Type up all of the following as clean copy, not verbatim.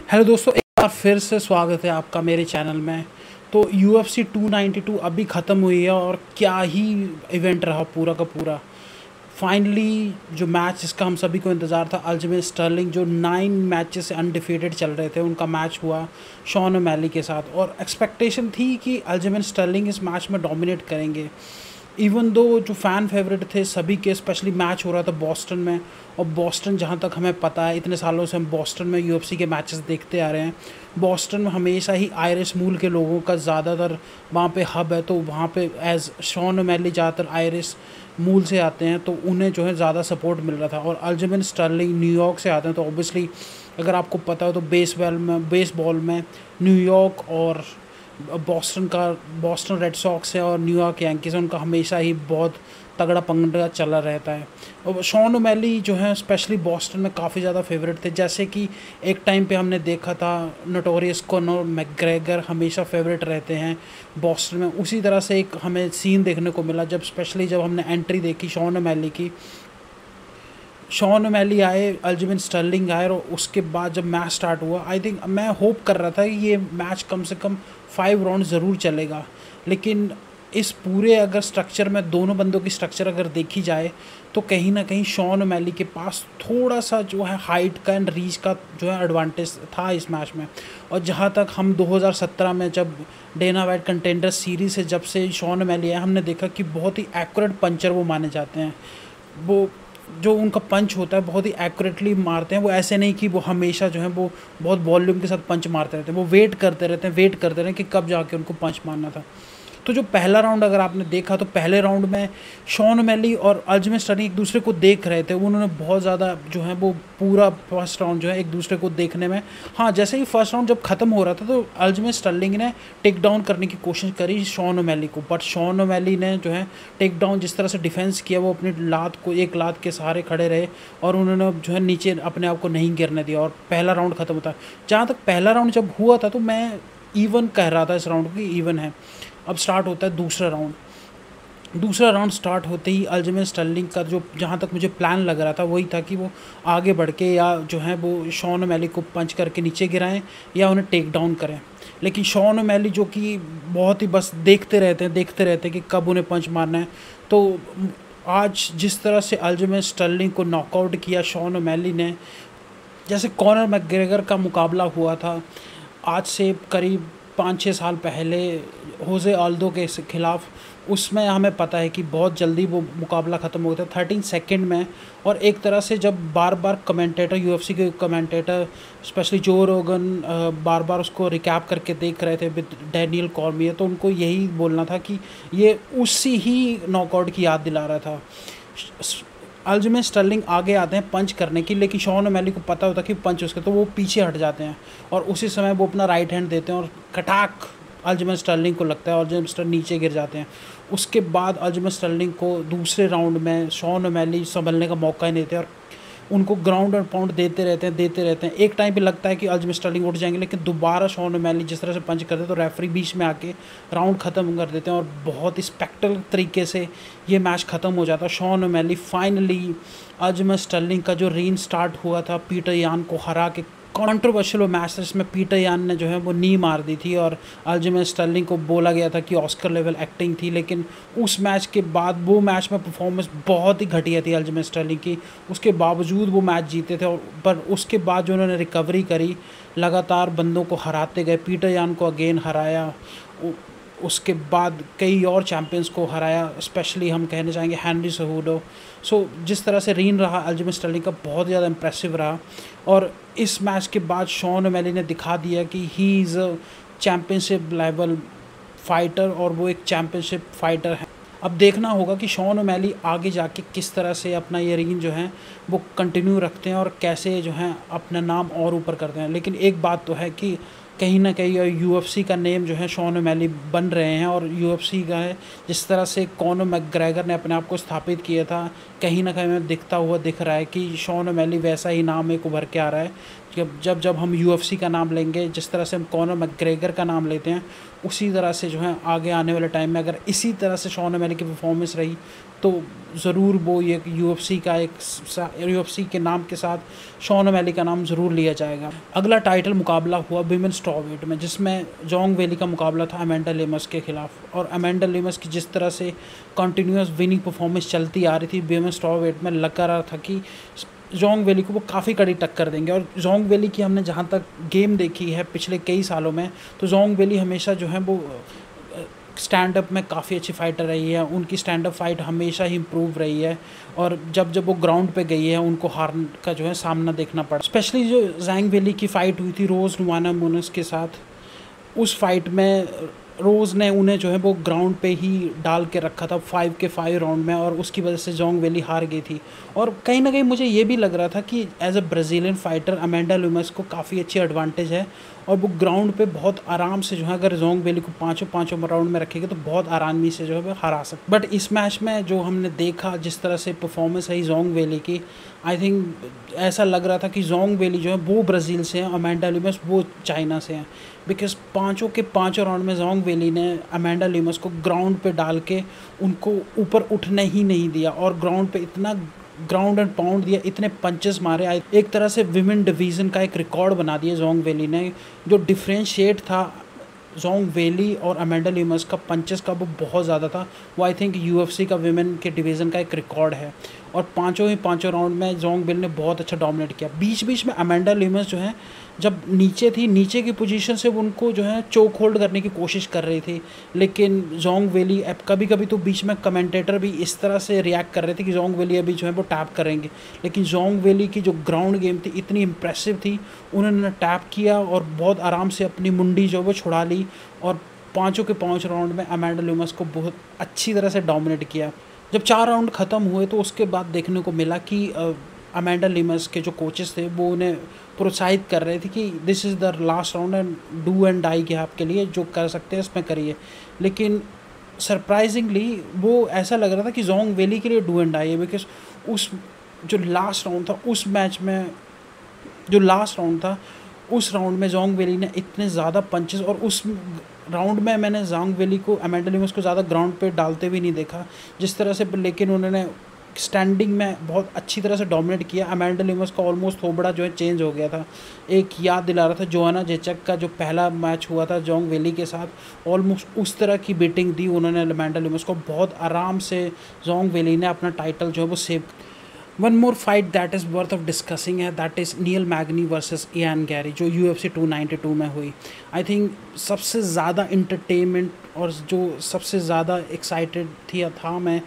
Hello दोस्तों, एक बार फिर से स्वागत है आपका मेरे चैनल में। तो UFC 292 अभी ख़त्म हुई है और क्या ही इवेंट रहा पूरा का पूरा। फाइनली जो मैच जिसका हम सभी को इंतज़ार था, अल्जमेन स्टर्लिंग जो 9 मैचेस से अनडिफीटेड चल रहे थे, उनका मैच हुआ शॉन ओमैली के साथ। और एक्सपेक्टेशन थी कि अल्जमेन स्टर्लिंग इस मैच में डोमिनेट करेंगे। इवन दो जो फ़ैन फेवरेट थे सभी के, स्पेशली मैच हो रहा था बॉस्टन में। और बॉस्टन, जहाँ तक हमें पता है, इतने सालों से हम बॉस्टन में UFC के मैचेस देखते आ रहे हैं। बॉस्टन में हमेशा ही आयरिश मूल के लोगों का ज़्यादातर वहाँ पे हब है, तो वहाँ पे एज शॉन ओमैली ज़्यादातर आयरिश मूल से आते हैं, तो उन्हें जो है ज़्यादा सपोर्ट मिल रहा था। और अल्जमेन स्टर्लिंग न्यूयॉर्क से आते हैं, तो ऑब्वियसली अगर आपको पता हो तो बेसबॉल में न्यूयॉर्क और बॉस्टन रेड सॉक्स है और न्यूयॉर्क यांकीज़ है, उनका हमेशा ही बहुत तगड़ा पंगा चला रहता है। और शॉन ओमैली जो है स्पेशली बॉस्टन में काफ़ी ज़्यादा फेवरेट थे। जैसे कि एक टाइम पे हमने देखा था नोटोरियस कॉनर मैकग्रेगर हमेशा फेवरेट रहते हैं बॉस्टन में। उसी तरह से एक हमें सीन देखने को मिला जब हमने एंट्री देखी शॉन ओमैली की। शॉन ओमैली आए, अल्जमेन स्टर्लिंग आए, और उसके बाद जब मैच स्टार्ट हुआ, आई थिंक मैं होप कर रहा था कि ये मैच कम से कम 5 राउंड ज़रूर चलेगा। लेकिन इस पूरे अगर स्ट्रक्चर में दोनों बंदों की स्ट्रक्चर अगर देखी जाए तो कहीं ना कहीं शॉन ओमैली के पास थोड़ा सा जो है हाइट का एंड रीच का जो है एडवांटेज था इस मैच में। और जहाँ तक हम 2017 में जब डेना वाइट कंटेंडर सीरीज से जब से शॉन ओमैली आए, हमने देखा कि बहुत ही एक्यूरेट पंचर वो माने जाते हैं। वो जो उनका पंच होता है बहुत ही एक्यूरेटली मारते हैं। वो ऐसे नहीं कि वो हमेशा जो है वो बहुत वॉल्यूम के साथ पंच मारते रहते हैं, वो वेट करते रहते हैं कि कब जाके उनको पंच मारना था। तो जो पहला राउंड अगर आपने देखा तो पहले राउंड में शॉन ओमैली और अल्जमेन स्टर्लिंग एक दूसरे को देख रहे थे। उन्होंने बहुत ज़्यादा जो है वो पूरा फर्स्ट राउंड जो है एक दूसरे को देखने में, हाँ, जैसे ही फर्स्ट राउंड जब ख़त्म हो रहा था तो अल्जमेन स्टर्लिंग ने टेक डाउन करने की कोशिश करी शॉन ओमैली को। बट शॉन ओमैली ने जो है टेक डाउन जिस तरह से डिफेंस किया, वो अपनी एक लात के सहारे खड़े रहे और उन्होंने जो है नीचे अपने आप को नहीं गिरने दिया। और पहला राउंड ख़त्म होता, जहाँ तक पहला राउंड जब हुआ था तो मैं इवन कह रहा था इस राउंड को कि इवन है। अब स्टार्ट होता है दूसरा राउंड स्टार्ट होते ही अल्जमेन स्टर्लिंग का जो, जहाँ तक मुझे प्लान लग रहा था, वही था कि वो आगे बढ़ के या जो है वो शॉन ओमैली को पंच करके नीचे गिराएं या उन्हें टेक डाउन करें। लेकिन शॉन ओमैली जो कि बहुत ही बस देखते रहते हैं कि कब उन्हें पंच मारना है। तो आज जिस तरह से अल्जमेन स्टर्लिंग को नॉकआउट किया शॉन ओमैली ने, जैसे कॉनर मैकग्रेगर का मुकाबला हुआ था आज से करीब 5-6 साल पहले होजे आल्दो के खिलाफ, उसमें हमें पता है कि बहुत जल्दी वो मुकाबला ख़त्म हो गया था 13 सेकंड में। और एक तरह से जब बार बार कमेंटेटर, UFC के कमेंटेटर स्पेशली जो रोगन बार बार उसको रिकैप करके देख रहे थे विद डैनियल कॉर्मियर, तो उनको यही बोलना था कि ये उसी ही नॉकआउट की याद दिला रहा था। अल्जमेन स्टर्लिंग आगे आते हैं पंच करने की, लेकिन शॉन ओमैली को पता होता है कि पंच उसके, तो वो पीछे हट जाते हैं और उसी समय वो अपना राइट हैंड देते हैं और कटाक अल्जमेन स्टर्लिंग को लगता है और अल्जमेन स्टर्लिंग नीचे गिर जाते हैं। उसके बाद अल्जमेन स्टर्लिंग को दूसरे राउंड में शॉन ओमैली संभलने का मौका ही नहीं देते और उनको ग्राउंड और पाउंड देते रहते हैं। एक टाइम पे लगता है कि अल्जमेन स्टर्लिंग उठ जाएंगे, लेकिन दोबारा शॉन ओमैली जिस तरह से पंच करते हैं तो रेफरी बीच में आके राउंड ख़त्म कर देते हैं और बहुत ही स्पेक्टेक्युलर तरीके से ये मैच ख़त्म हो जाता है। शॉन ओमैली फाइनली अल्जमेन स्टर्लिंग का जो रीन स्टार्ट हुआ था पीटर यान को हरा के, कंट्रोवर्शियल मैच था जिसमें पीटर यान ने जो है वो नी मार दी थी और अल्जमेन स्टर्लिंग को बोला गया था कि ऑस्कर लेवल एक्टिंग थी। लेकिन उस मैच के बाद वो मैच में परफॉर्मेंस बहुत ही घटिया थी अल्जमेन स्टर्लिंग की, उसके बावजूद वो मैच जीते थे। और पर उसके बाद जो उन्होंने रिकवरी करी, लगातार बंदों को हराते गए, पीटर यान को अगेन हराया, उसके बाद कई और चैम्पियंस को हराया, स्पेशली हम कहने चाहेंगे हेनरी सेहूडो। सो जिस तरह से रीन रहा अल्जमेन स्टर्लिंग का बहुत ज़्यादा इंप्रेसिव रहा। और इस मैच के बाद शॉन ओमैली ने दिखा दिया कि he is a championship level fighter और वो एक चैम्पियनशिप फाइटर है। अब देखना होगा कि शॉन ओमैली आगे जाके किस तरह से अपना ये रीन जो है वो कंटिन्यू रखते हैं और कैसे जो है अपना नाम और ऊपर करते हैं। लेकिन एक बात तो है कि कहीं ना कहीं UFC का नेम जो है शॉन ओमैली बन रहे हैं और UFC का है, जिस तरह से कॉनर मैकग्रेगर ने अपने आप को स्थापित किया था, कहीं ना कहीं में दिख रहा है कि शॉन ओमैली वैसा ही नाम एक उभर के आ रहा है जब जब जब हम UFC का नाम लेंगे, जिस तरह से हम कॉनर मैकग्रेगर का नाम लेते हैं, उसी तरह से जो है आगे आने वाले टाइम में अगर इसी तरह से शॉन ओमैली की परफॉर्मेंस रही तो ज़रूर वो ये UFC के नाम के साथ शॉन ओमैली का नाम ज़रूर लिया जाएगा। अगला टाइटल मुकाबला हुआ विमेन स्टॉरवेट में, जिसमें जोंग वेली का मुकाबला था अमेंडा लेमस के खिलाफ। और अमेंडा लेमस की जिस तरह से कंटिन्यूस विनिंग परफॉर्मेंस चलती आ रही थी विमेन स्टॉरवेट में, लग रहा था कि जोंग वेली को वो काफ़ी कड़ी टक्कर देंगे। और जोंग वेली की हमने जहाँ तक गेम देखी है पिछले कई सालों में, तो जोंग वेली हमेशा जो है वो स्टैंड अप में काफ़ी अच्छी फाइटर रही है। उनकी स्टैंड अप फाइट हमेशा ही इम्प्रूव रही है, और जब जब वो ग्राउंड पे गई है उनको हार का जो है सामना देखना पड़ा। स्पेशली जो जैंग वेली की फ़ाइट हुई थी रोज़ नवानामुनस के साथ, उस फाइट में रोज़ ने उन्हें जो है वो ग्राउंड पे ही डाल के रखा था 5 के 5 राउंड में, और उसकी वजह से जोंग वेली हार गई थी। और कहीं ना कहीं मुझे ये भी लग रहा था कि as a Brazilian fighter Amanda Lemos को काफ़ी अच्छी एडवांटेज है, और वो ग्राउंड पे बहुत आराम से जो है अगर जोंग वेली को पाँचों राउंड में रखेगी तो बहुत आरामी से जो है वो हरा सकते। बट इस मैच में जो हमने देखा जिस तरह से परफॉर्मेंस है जोंग वेली की, आई थिंक ऐसा लग रहा था कि जोंग वेली जो है वो ब्राज़ील से हैं, अमेंडा लेमस वो चाइना से हैं। बिकॉज पाँचों के पाँचों राउंड में जोंग वेली ने अमेंडा लेमस को ग्राउंड पे डाल के उनको ऊपर उठने ही नहीं दिया, और ग्राउंड पे इतना ग्राउंड एंड पाउंड दिया, इतने पंचेस मारे, एक तरह से विमेन डिवीज़न का एक रिकॉर्ड बना दिया जोंग वेली ने। जो डिफ्रेंशिएट था जोंग वेली और अमेंडा लेमस का पंचेस का वो बहुत ज़्यादा था। वो आई थिंक UFC का विमेन के डिवीज़न का एक रिकॉर्ड है, और पाँचों राउंड में जोंग वेली ने बहुत अच्छा डोमिनेट किया। बीच बीच में अमेंडा लेमस जो है जब नीचे थी, नीचे की पोजीशन से उनको जो है चोक होल्ड करने की कोशिश कर रही थी, लेकिन जोंग वेली अब कभी कभी तो बीच में कमेंटेटर भी इस तरह से रिएक्ट कर रहे थे कि जोंग वेली अभी जो है वो टैप करेंगे, लेकिन जोंग वेली की जो ग्राउंड गेम थी इतनी इम्प्रेसिव थी, उन्होंने टैप किया और बहुत आराम से अपनी मुंडी जो वो छुड़ा ली, और पाँचों के 5 राउंड में अमेंडा लेमस को बहुत अच्छी तरह से डोमिनेट किया। जब 4 राउंड ख़त्म हुए तो उसके बाद देखने को मिला कि अमेंडा लेमस के जो कोचेस थे वो उन्हें प्रोत्साहित कर रहे थे कि this is the last round and do and die के आपके लिए जो कर सकते हैं इसमें करिए। लेकिन सरप्राइजिंगली वो ऐसा लग रहा था कि जोंग वेली के लिए डू एंड डाई है, बिकॉज उस जो लास्ट राउंड था उस मैच में, जो लास्ट राउंड था उस राउंड में जोंग वेली ने इतने ज़्यादा पंचेस, और उस राउंड में मैंने जोंग वेली को अमेंडा लेमस को ज़्यादा ग्राउंड पे डालते भी नहीं देखा जिस तरह से, लेकिन उन्होंने स्टैंडिंग में बहुत अच्छी तरह से डोमिनेट किया। अमेंडा लेमस का ऑलमोस्ट थोबड़ा जो है चेंज हो गया था। एक याद दिला रहा था जोआना जेचक का जो पहला मैच हुआ था जोंग वेली के साथ, ऑलमोस्ट उस तरह की बीटिंग दी उन्होंने अमेंडा लेमस को। बहुत आराम से जोंग वेली ने अपना टाइटल जो है वो save. One more fight that is worth of discussing है, that is Neil Magny versus Ian Garry जो UFC 292 में हुई। आई थिंक सबसे ज़्यादा इंटरटेनमेंट और जो सबसे ज़्यादा एक्साइटेड था मैं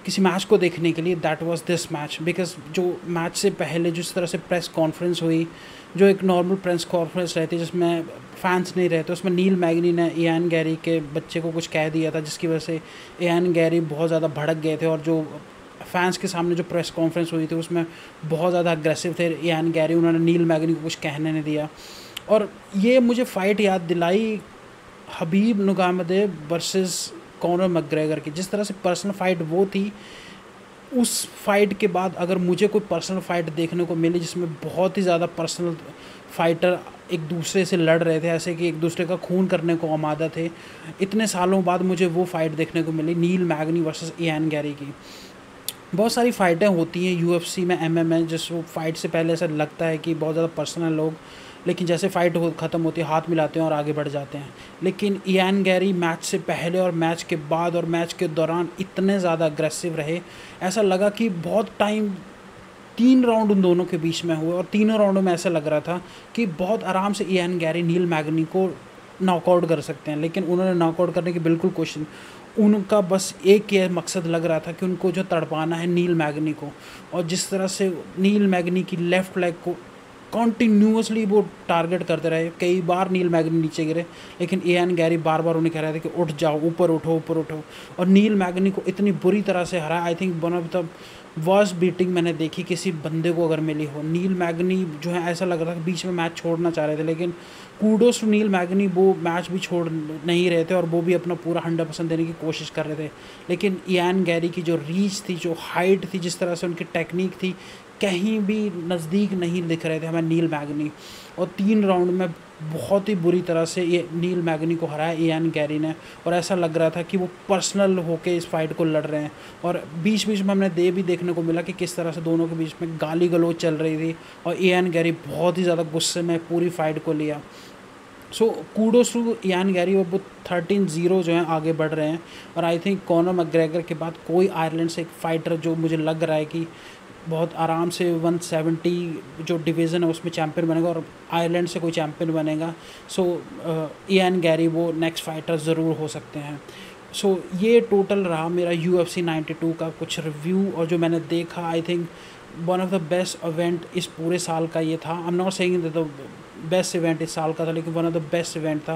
किसी मैच को देखने के लिए, that was this match. Because जो मैच से पहले जिस तरह से प्रेस कॉन्फ्रेंस हुई, जो एक नॉर्मल प्रेस कॉन्फ्रेंस रहती है जिसमें फैंस नहीं रहते, उसमें नील मैग्नी ने इयान गैरी के बच्चे को कुछ कह दिया था जिसकी वजह से इयान गैरी बहुत ज़्यादा भड़क गए थे, और जो फैंस के सामने जो प्रेस कॉन्फ्रेंस हुई थी उसमें बहुत ज़्यादा अग्रेसिव थे इयान गैरी, उन्होंने नील मैग्नी को कुछ कहने नहीं दिया। और ये मुझे फ़ाइट याद दिलाई हबीब नुरमगोमedov वर्सेस कॉनर मैकग्रेगर की। जिस तरह से पर्सनल फ़ाइट वो थी, उस फाइट के बाद अगर मुझे कोई पर्सनल फ़ाइट देखने को मिली जिसमें बहुत ही ज़्यादा पर्सनल फाइटर एक दूसरे से लड़ रहे थे, ऐसे कि एक दूसरे का खून करने को आमादा थे, इतने सालों बाद मुझे वो फ़ाइट देखने को मिली नील मैग्नी वर्सेस इयान गैरी की। बहुत सारी फ़ाइटें होती हैं UFC में, MMA, जिस वो फाइट से पहले ऐसा लगता है कि बहुत ज़्यादा पर्सनल लोग, लेकिन जैसे फ़ाइट ख़त्म होती है हाथ मिलाते हैं और आगे बढ़ जाते हैं। लेकिन इयान गैरी मैच से पहले और मैच के बाद और मैच के दौरान इतने ज़्यादा अग्रेसिव रहे, ऐसा लगा कि बहुत टाइम 3 राउंड उन दोनों के बीच में हुए, और तीनों राउंडों में ऐसा लग रहा था कि बहुत आराम से इयान गैरी नील मैग्नी को नॉकआउट कर सकते हैं। लेकिन उन्होंने नॉकआउट करने की बिल्कुल कोशिश, उनका बस एक ही मकसद लग रहा था कि उनको जो तड़पाना है नील मैग्नी को। और जिस तरह से नील मैग्नी की लेफ़्ट लेग को कॉन्टीन्यूसली वो टारगेट करते रहे, कई बार नील मैग्नी नीचे गिरे, लेकिन इयान गैरी बार बार उन्हें कह रहे थे कि उठ जाओ, ऊपर उठो ऊपर उठो, और नील मैग्नी को इतनी बुरी तरह से हरा। I think one of the worst beating मैंने देखी किसी बंदे को अगर मिली हो। नील मैग्नी जो है ऐसा लग रहा था बीच में मैच छोड़ना चाह रहे थे, लेकिन कूडोस टू नील मैग्नी, वो मैच भी छोड़ नहीं रहे थे और वो भी अपना पूरा 100% देने की कोशिश कर रहे थे। लेकिन इयान गैरी की जो रीच थी, जो हाइट थी, जिस तरह से उनकी टेक्निक थी, कहीं भी नज़दीक नहीं दिख रहे थे हमें नील मैगनी, और 3 राउंड में बहुत ही बुरी तरह से ये नील मैगनी को हराया इयान गैरी ने। और ऐसा लग रहा था कि वो पर्सनल होके इस फाइट को लड़ रहे हैं, और बीच बीच में हमने भी देखने को मिला कि किस तरह से दोनों के बीच में गाली गलौज चल रही थी, और इयान गैरी बहुत ही ज़्यादा गुस्से में पूरी फाइट को लिया। सो कूडोस टू इयान गैरी, वो 13-0 जो है आगे बढ़ रहे हैं। और आई थिंक कॉनर मैकग्रेगर के बाद कोई आयरलैंड से एक फ़ाइटर जो मुझे लग रहा है कि बहुत आराम से 170 जो डिवीज़न है उसमें चैम्पियन बनेगा, और आयरलैंड से कोई चैम्पियन बनेगा। सो इयान गैरी वो नेक्स्ट फाइटर ज़रूर हो सकते हैं। सो ये टोटल रहा मेरा UFC 92 का कुछ रिव्यू, और जो मैंने देखा I think one of the best event इस पूरे साल का ये था। I am not saying that the best event इस साल का था, लेकिन one of the best event था।